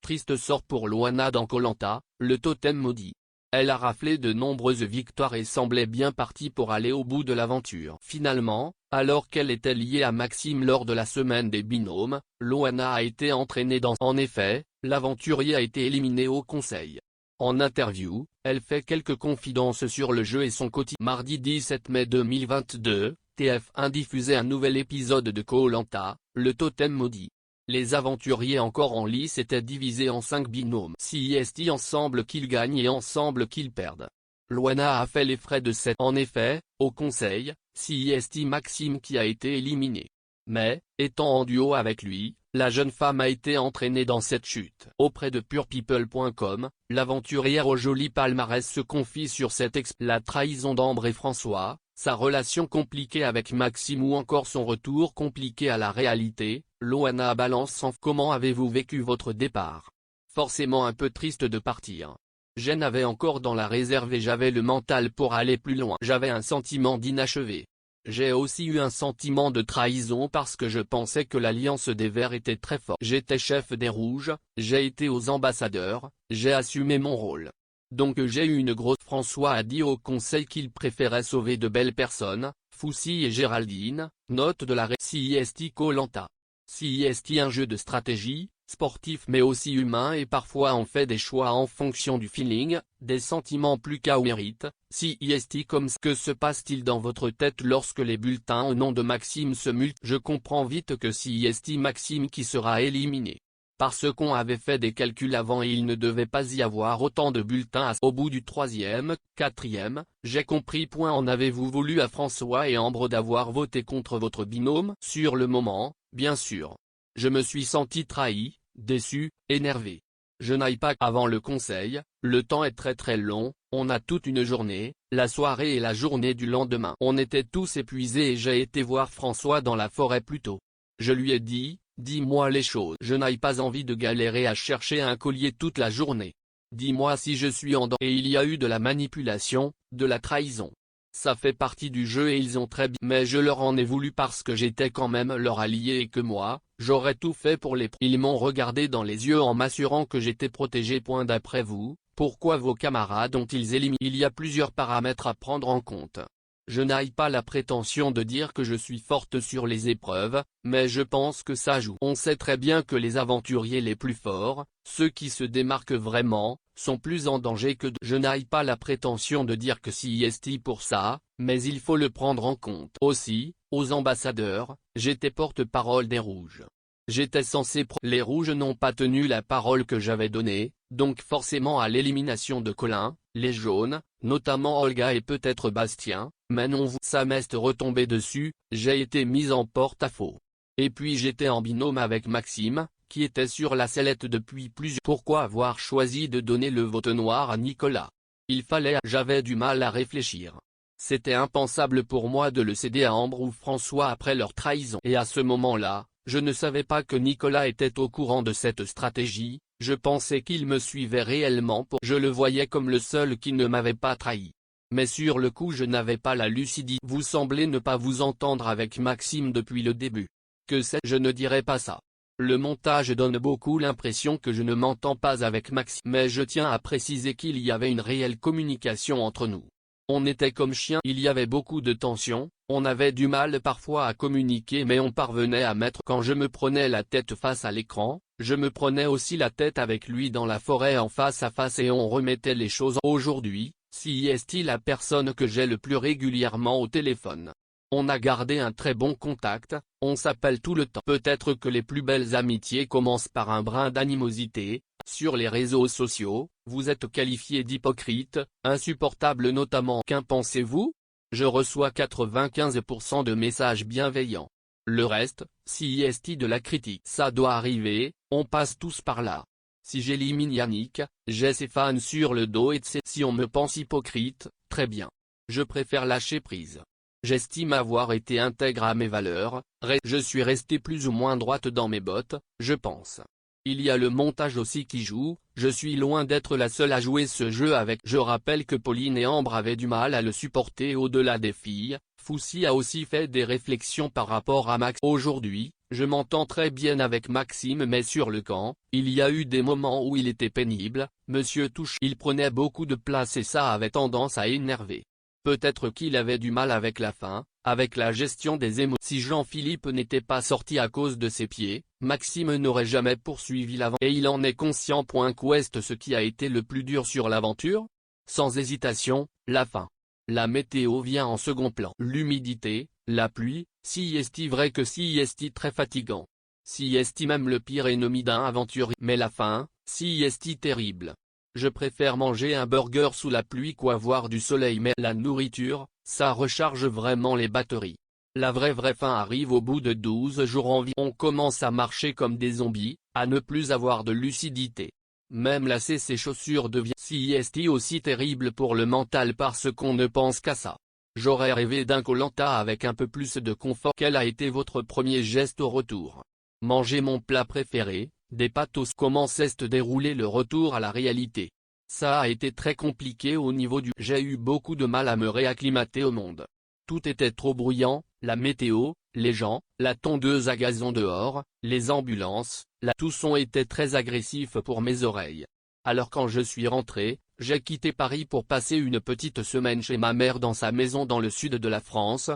triste sort pour Loana dans Koh Lanta, le totem maudit. Elle a raflé de nombreuses victoires et semblait bien partie pour aller au bout de l'aventure. Finalement, alors qu'elle était liée à Maxime lors de la semaine des binômes, Loana a été entraînée dans. En effet, l'aventurier a été éliminé au conseil. En interview, elle fait quelques confidences sur le jeu et son quotidien. Mardi 17 mai 2022, TF1 diffusait un nouvel épisode de Koh Lanta, le totem maudit. Les aventuriers encore en lice étaient divisés en 5 binômes. CIST ensemble qu'ils gagnent et ensemble qu'ils perdent. Loana a fait les frais de cette. En effet, au conseil, CIST Maxime qui a été éliminé. Mais, étant en duo avec lui, la jeune femme a été entraînée dans cette chute. Auprès de purepeople.com, l'aventurière au joli palmarès se confie sur la trahison d'Ambre et François, sa relation compliquée avec Maxime ou encore son retour compliqué à la réalité. Loana balance sans. Comment avez-vous vécu votre départ? Forcément un peu triste de partir. J'en avais encore dans la réserve et j'avais le mental pour aller plus loin. J'avais un sentiment d'inachevé. J'ai aussi eu un sentiment de trahison parce que je pensais que l'alliance des Verts était très forte. J'étais chef des Rouges, j'ai été aux ambassadeurs, j'ai assumé mon rôle. Donc j'ai eu une grosse. François a dit au conseil qu'il préférait sauver de belles personnes, Foussy et Géraldine, note de la CIST Koh Lanta. CIST un jeu de stratégie, sportif mais aussi humain et parfois on fait des choix en fonction du feeling, des sentiments plus qu'au mérite. CIST comme que se passe-t-il dans votre tête lorsque les bulletins au nom de Maxime se multiplient? Je comprends vite que CIST Maxime qui sera éliminé. Parce qu'on avait fait des calculs avant et il ne devait pas y avoir autant de bulletins au bout du 3e, 4e, j'ai compris. En avez-vous voulu à François et Ambre d'avoir voté contre votre binôme? Sur le moment, bien sûr. Je me suis senti trahi, déçu, énervé. Je n'aille pas avant le conseil, le temps est très long, on a toute une journée, la soirée et la journée du lendemain. On était tous épuisés et j'ai été voir François dans la forêt plus tôt. Je lui ai dit, dis-moi les choses. Je n'ai pas envie de galérer à chercher un collier toute la journée. Dis-moi si je suis en danger. Et il y a eu de la manipulation, de la trahison. Ça fait partie du jeu et ils ont très bien. Mais je leur en ai voulu parce que j'étais quand même leur allié et que moi, j'aurais tout fait pour les. Ils m'ont regardé dans les yeux en m'assurant que j'étais protégé. D'après vous, pourquoi vos camarades ont-ils éliminé? Il y a plusieurs paramètres à prendre en compte. Je n'ai pas la prétention de dire que je suis forte sur les épreuves, mais je pense que ça joue. On sait très bien que les aventuriers les plus forts, ceux qui se démarquent vraiment, sont plus en danger que Je n'ai pas la prétention de dire que CIST pour ça, mais il faut le prendre en compte. Aussi, aux ambassadeurs, j'étais porte-parole des Rouges. J'étais censé Les Rouges n'ont pas tenu la parole que j'avais donnée, donc forcément à l'élimination de Colin, les Jaunes, notamment Olga et peut-être Bastien, mais non ça m'est retombé dessus, j'ai été mise en porte-à-faux. Et puis j'étais en binôme avec Maxime, qui était sur la sellette depuis plusieurs. Pourquoi avoir choisi de donner le vote noir à Nicolas? Il fallait. J'avais du mal à réfléchir. C'était impensable pour moi de le céder à Ambre ou François après leur trahison. Et à ce moment-là, je ne savais pas que Nicolas était au courant de cette stratégie, je pensais qu'il me suivait réellement Je le voyais comme le seul qui ne m'avait pas trahi. Mais sur le coup je n'avais pas la lucidité. Vous semblez ne pas vous entendre avec Maxime depuis le début. Que c'est? Je ne dirais pas ça. Le montage donne beaucoup l'impression que je ne m'entends pas avec Maxime. Mais je tiens à préciser qu'il y avait une réelle communication entre nous. On était comme chiens. Il y avait beaucoup de tension, on avait du mal parfois à communiquer mais on parvenait à mettre. Quand je me prenais la tête face à l'écran, je me prenais aussi la tête avec lui dans la forêt en face à face et on remettait les choses. Aujourd'hui, CIST la personne que j'ai le plus régulièrement au téléphone. On a gardé un très bon contact, on s'appelle tout le temps. Peut-être que les plus belles amitiés commencent par un brin d'animosité. Sur les réseaux sociaux, vous êtes qualifié d'hypocrite, insupportable notamment. Qu'en pensez-vous? Je reçois 95% de messages bienveillants. Le reste, CIST de la critique. Ça doit arriver, on passe tous par là. Si j'élimine Yannick, j'ai ses fans sur le dos et si on me pense hypocrite, très bien. Je préfère lâcher prise. J'estime avoir été intègre à mes valeurs, je suis resté plus ou moins droite dans mes bottes, je pense. Il y a le montage aussi qui joue, je suis loin d'être la seule à jouer ce jeu avec. Je rappelle que Pauline et Ambre avaient du mal à le supporter au-delà des filles. Foussy a aussi fait des réflexions par rapport à Max. Aujourd'hui, je m'entends très bien avec Maxime mais sur le camp, il y a eu des moments où il était pénible, Monsieur Touche. Il prenait beaucoup de place et ça avait tendance à énerver. Peut-être qu'il avait du mal avec la faim, avec la gestion des émotions. Si Jean-Philippe n'était pas sorti à cause de ses pieds, Maxime n'aurait jamais poursuivi l'aventure. Et il en est conscient. Qu'ouest ce qui a été le plus dur sur l'aventure? Sans hésitation, la faim. La météo vient en second plan. L'humidité, la pluie, si est-il vrai que si est-il très fatigant. Si est-il même le pire ennemi d'un aventurier. Mais la faim, si est-il terrible. Je préfère manger un burger sous la pluie qu'avoir du soleil. Mais la nourriture, ça recharge vraiment les batteries. La vraie faim arrive au bout de 12 jours en vie. On commence à marcher comme des zombies, à ne plus avoir de lucidité. Même lasser ses chaussures devient si est aussi terrible pour le mental parce qu'on ne pense qu'à ça. J'aurais rêvé d'un Koh-Lanta avec un peu plus de confort. Quel a été votre premier geste au retour? Manger mon plat préféré, des pâtes. Comment s'est déroulé le retour à la réalité? Ça a été très compliqué au niveau du. J'ai eu beaucoup de mal à me réacclimater au monde. Tout était trop bruyant, la météo, les gens, la tondeuse à gazon dehors, les ambulances, tout son était très agressif pour mes oreilles. Alors quand je suis rentré, j'ai quitté Paris pour passer une petite semaine chez ma mère dans sa maison dans le sud de la France,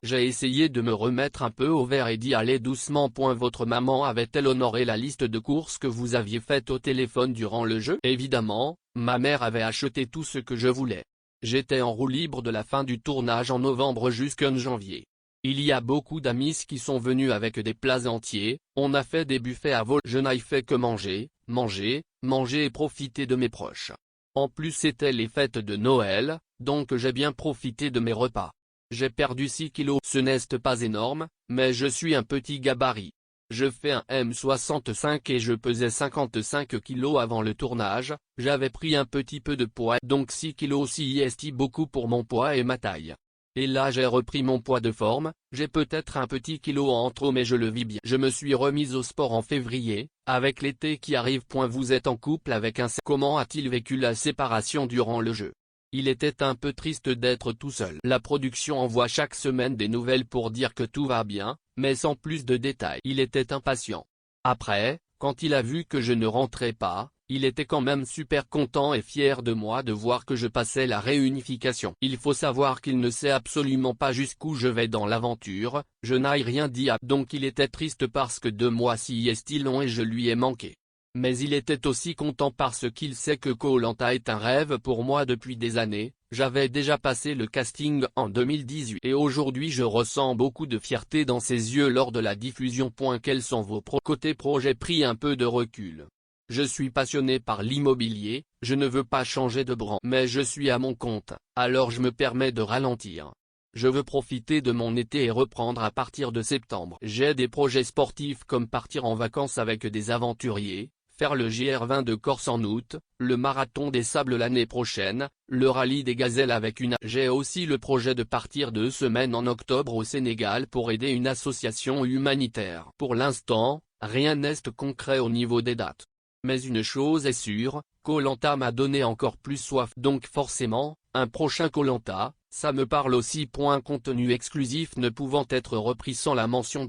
j'ai essayé de me remettre un peu au vert et d'y aller doucement. Votre maman avait-elle honoré la liste de courses que vous aviez faite au téléphone durant le jeu? Évidemment, ma mère avait acheté tout ce que je voulais. J'étais en roue libre de la fin du tournage en novembre jusqu'en janvier. Il y a beaucoup d'amis qui sont venus avec des plats entiers, on a fait des buffets à vol. Je n'ai fait que manger, manger et profiter de mes proches. En plus c'était les fêtes de Noël, donc j'ai bien profité de mes repas. J'ai perdu 6 kilos. Ce n'est pas énorme, mais je suis un petit gabarit. Je fais un M65 et je pesais 55 kilos avant le tournage, j'avais pris un petit peu de poids donc 6 kilos si est beaucoup pour mon poids et ma taille. Et là j'ai repris mon poids de forme, j'ai peut-être un petit kilo en trop mais je le vis bien. Je me suis remise au sport en février, avec l'été qui arrive. Vous êtes en couple avec un. Comment a-t-il vécu la séparation durant le jeu? Il était un peu triste d'être tout seul. La production envoie chaque semaine des nouvelles pour dire que tout va bien, mais sans plus de détails. Il était impatient. Après, quand il a vu que je ne rentrais pas, il était quand même super content et fier de moi de voir que je passais la réunification. Il faut savoir qu'il ne sait absolument pas jusqu'où je vais dans l'aventure, je n'ai rien dit à. Donc il était triste parce que 2 mois si est long et je lui ai manqué. Mais il était aussi content parce qu'il sait que Koh-Lanta est un rêve pour moi depuis des années, j'avais déjà passé le casting en 2018 et aujourd'hui je ressens beaucoup de fierté dans ses yeux lors de la diffusion. Quels sont vos côté projet? Pris un peu de recul. Je suis passionné par l'immobilier, je ne veux pas changer de branche. Mais je suis à mon compte, alors je me permets de ralentir. Je veux profiter de mon été et reprendre à partir de septembre. J'ai des projets sportifs comme partir en vacances avec des aventuriers, faire le GR20 de Corse en août, le marathon des sables l'année prochaine, le rallye des gazelles avec une. J'ai aussi le projet de partir 2 semaines en octobre au Sénégal pour aider une association humanitaire. Pour l'instant, rien n'est concret au niveau des dates. Mais une chose est sûre, Koh-Lanta m'a donné encore plus soif. Donc forcément, un prochain Koh-Lanta, ça me parle aussi. Contenu exclusif ne pouvant être repris sans la mention